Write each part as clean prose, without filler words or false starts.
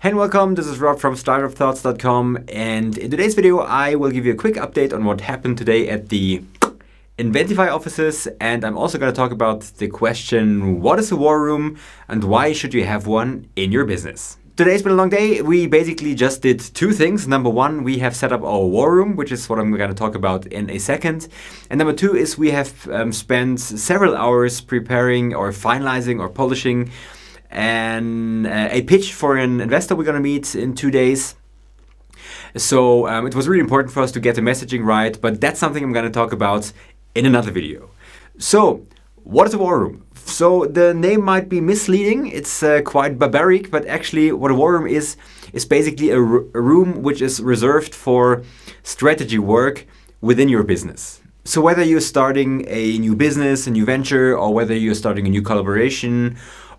Hey and welcome, this is Rob from StartupThoughts.com, and in today's video I will give you a quick update on what happened today at the Inventify offices, and I'm also going to talk about the question, what is a war room and why should you have one in your business? Today's been a long day. We basically just did two things. Number one, we have set up our war room, which is what I'm going to talk about in a second. And number two is we have spent several hours preparing or finalizing or polishing a pitch for an investor we're going to meet in 2 days. So it was really important for us to get the messaging right, but that's something I'm going to talk about in another video. So what is a war room? So the name might be misleading. It's quite barbaric, but actually what a war room is basically a room which is reserved for strategy work within your business. So whether you're starting a new business, a new venture, or whether you're starting a new collaboration,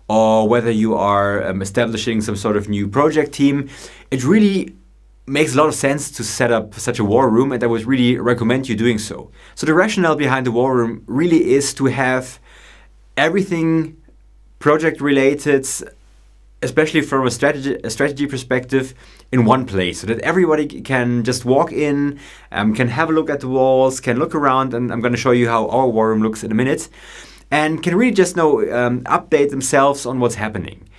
or whether you are establishing some sort of new project team, it really makes a lot of sense to set up such a war room, and I would really recommend you doing so. So the rationale behind the war room really is to have everything project related, especially from a strategy perspective, in one place, so that everybody can just walk in, can have a look at the walls, can look around, and I'm going to show you how our war room looks in a minute, and can really just update themselves on what's happening.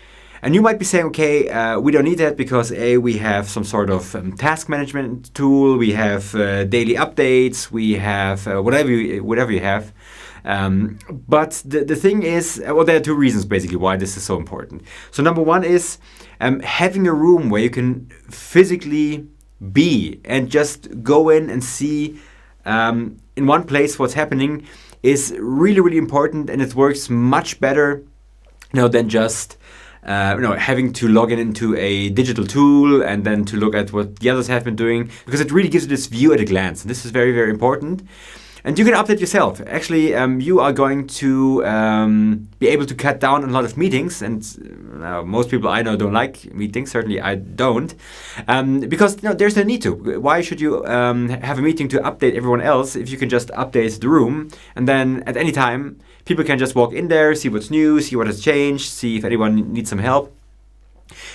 And you might be saying, okay, we don't need that because we have some sort of task management tool, we have daily updates, we have whatever you have. But the thing is, well, there are two reasons basically why this is so important. So number one is having a room where you can physically be and just go in and see in one place what's happening is really, really important, and it works much better than just having to log into a digital tool and then to look at what the others have been doing, because it really gives you this view at a glance, and this is very, very important. And you can update yourself. Actually, you are going to be able to cut down on a lot of meetings, and most people I know don't like meetings. Certainly I don't, because there's no need to. Why should you have a meeting to update everyone else if you can just update the room, and then at any time people can just walk in there, see what's new, see what has changed, see if anyone needs some help.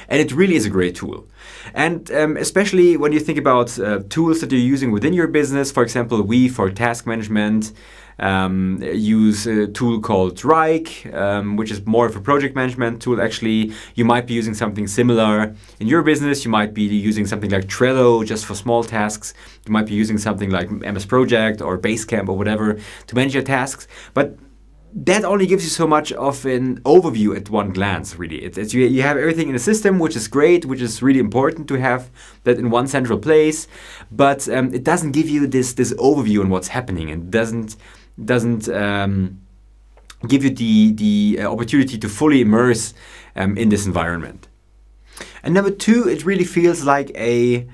And it really is a great tool. And especially when you think about tools that you're using within your business. For example, we, for task management, use a tool called Drike, which is more of a project management tool. Actually, you might be using something similar in your business. You might be using something like Trello just for small tasks. You might be using something like MS Project or Basecamp or whatever to manage your tasks. But that only gives you so much of an overview at one glance, really. You have everything in a system, which is great, which is really important to have that in one central place, but it doesn't give you this overview on what's happening, and doesn't give you the opportunity to fully immerse in this environment. And number two, it really feels like a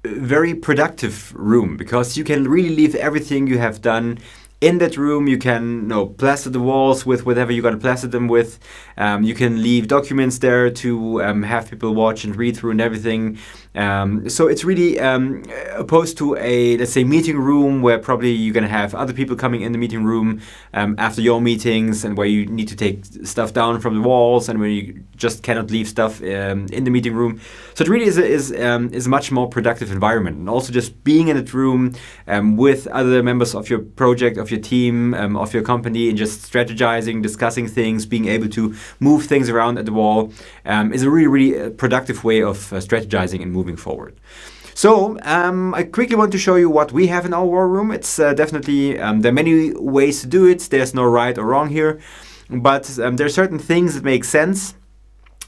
very productive room, because you can really leave everything you have done in that room. You can plaster the walls with whatever you're going to plaster them with. You can leave documents there to have people watch and read through and everything. So it's really opposed to a, let's say, meeting room where probably you're going to have other people coming in the meeting room after your meetings, and where you need to take stuff down from the walls, and where you just cannot leave stuff in the meeting room. So it really is a much more productive environment. And also just being in that room with other members of your project, of your team, of your company, and just strategizing, discussing things, being able to move things around at the wall is a really, really productive way of strategizing and moving forward. So I quickly want to show you what we have in our war room. It's definitely, there are many ways to do it. There's no right or wrong here, but there are certain things that make sense.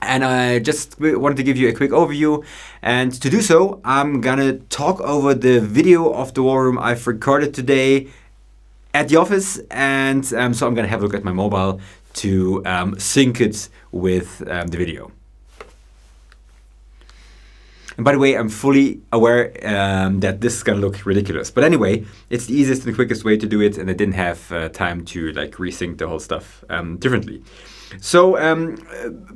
And I just wanted to give you a quick overview. And to do so, I'm gonna talk over the video of the war room I've recorded today at the office, and so I'm going to have a look at my mobile to sync it with the video. And by the way, I'm fully aware that this is going to look ridiculous. But anyway, it's the easiest and quickest way to do it, and I didn't have time to resync the whole stuff differently. So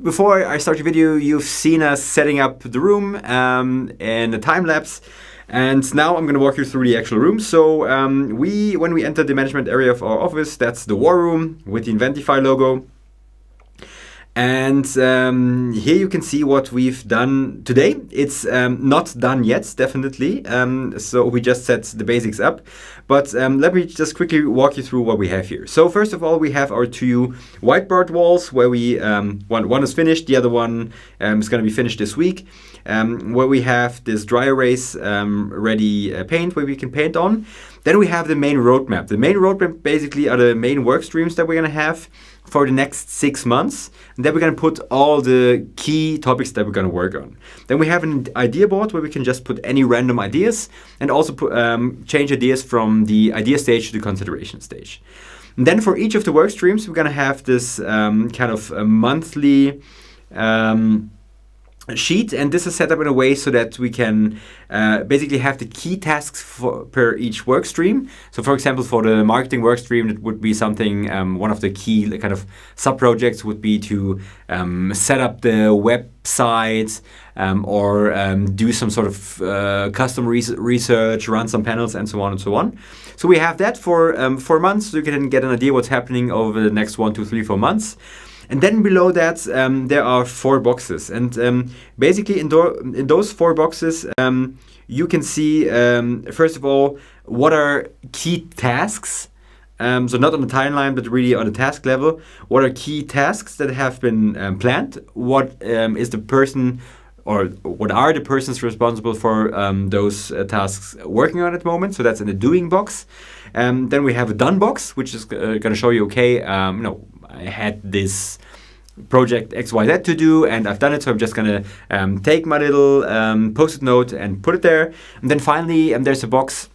before I start the video, you've seen us setting up the room in a time lapse. And now I'm going to walk you through the actual room. So when we enter the management area of our office, that's the war room with the Inventify logo. And here you can see what we've done today. It's not done yet, definitely. So we just set the basics up. But let me just quickly walk you through what we have here. So first of all, we have our two whiteboard walls where we one is finished, the other one is going to be finished this week. Where we have this dry erase ready paint where we can paint on. Then we have the main roadmap. The main roadmap basically are the main work streams that we're going to have for the next 6 months. And then we're going to put all the key topics that we're going to work on. Then we have an idea board where we can just put any random ideas and also change ideas from the idea stage to the consideration stage. And then for each of the work streams, we're going to have this kind of a monthly sheet, and this is set up in a way so that we can basically have the key tasks per each work stream. So for example, for the marketing work stream, it would be something, one of the key kind of sub-projects would be to set up the website or do some sort of custom research, run some panels, and so on and so on. So we have that for 4 months, so you can get an idea what's happening over the next 1, 2, 3, 4 months. And then below that, there are 4 boxes. And basically in those 4 boxes, you can see, first of all, what are key tasks. So not on the timeline, but really on the task level. What are key tasks that have been planned? What is the person, or what are the persons responsible for those tasks working on at the moment? So that's in the doing box. Then we have a done box, which is going to show you, okay, I had this project XYZ to do and I've done it, so I'm just going to take my little post-it note and put it there. And then finally, there's a box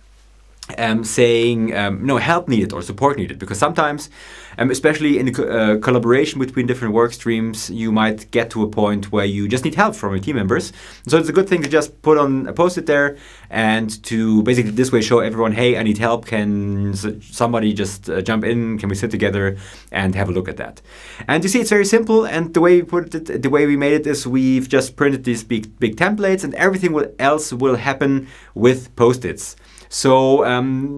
saying help needed or support needed, because sometimes, especially in the collaboration between different work streams, you might get to a point where you just need help from your team members. So it's a good thing to just put on a post-it there and to basically this way show everyone, hey, I need help. Can somebody just jump in? Can we sit together and have a look at that? And you see, it's very simple. And the way we put it, the way we made it is we've just printed these big templates, and everything else will happen with post-its. So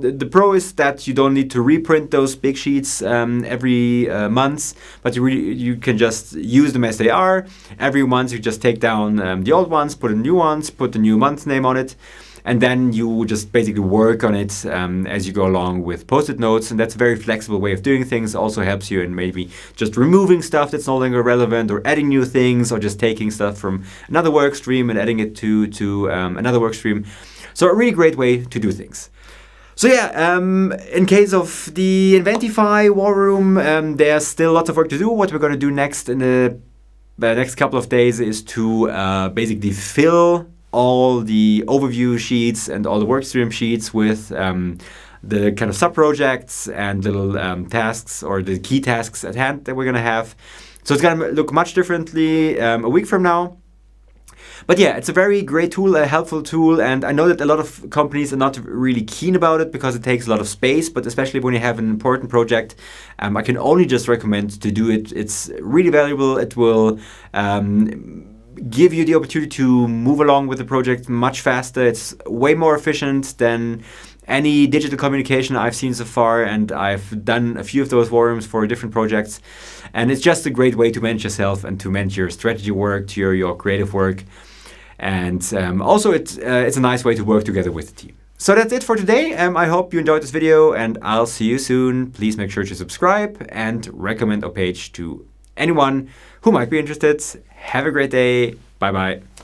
the pro is that you don't need to reprint those big sheets every month, but you can just use them as they are. Every month you just take down the old ones, put in new ones, put the new month name on it, and then you just basically work on it as you go along with post-it notes. And that's a very flexible way of doing things. Also helps you in maybe just removing stuff that's no longer relevant, or adding new things, or just taking stuff from another work stream and adding it to another work stream. So a really great way to do things. So yeah, in case of the Inventify War Room, there's still lots of work to do. What we're going to do next in the next couple of days is to basically fill all the overview sheets and all the workstream sheets with the kind of sub-projects and little tasks, or the key tasks at hand that we're going to have. So it's going to look much differently a week from now. But yeah, it's a very great tool, a helpful tool, and I know that a lot of companies are not really keen about it because it takes a lot of space, but especially when you have an important project, I can only just recommend to do it. It's really valuable. It will give you the opportunity to move along with the project much faster. It's way more efficient than any digital communication I've seen so far, and I've done a few of those war rooms for different projects. And it's just a great way to manage yourself and to manage your strategy work, to your creative work. And also it's a nice way to work together with the team. So that's it for today. I hope you enjoyed this video, and I'll see you soon. Please make sure to subscribe and recommend our page to anyone who might be interested. Have a great day. Bye bye.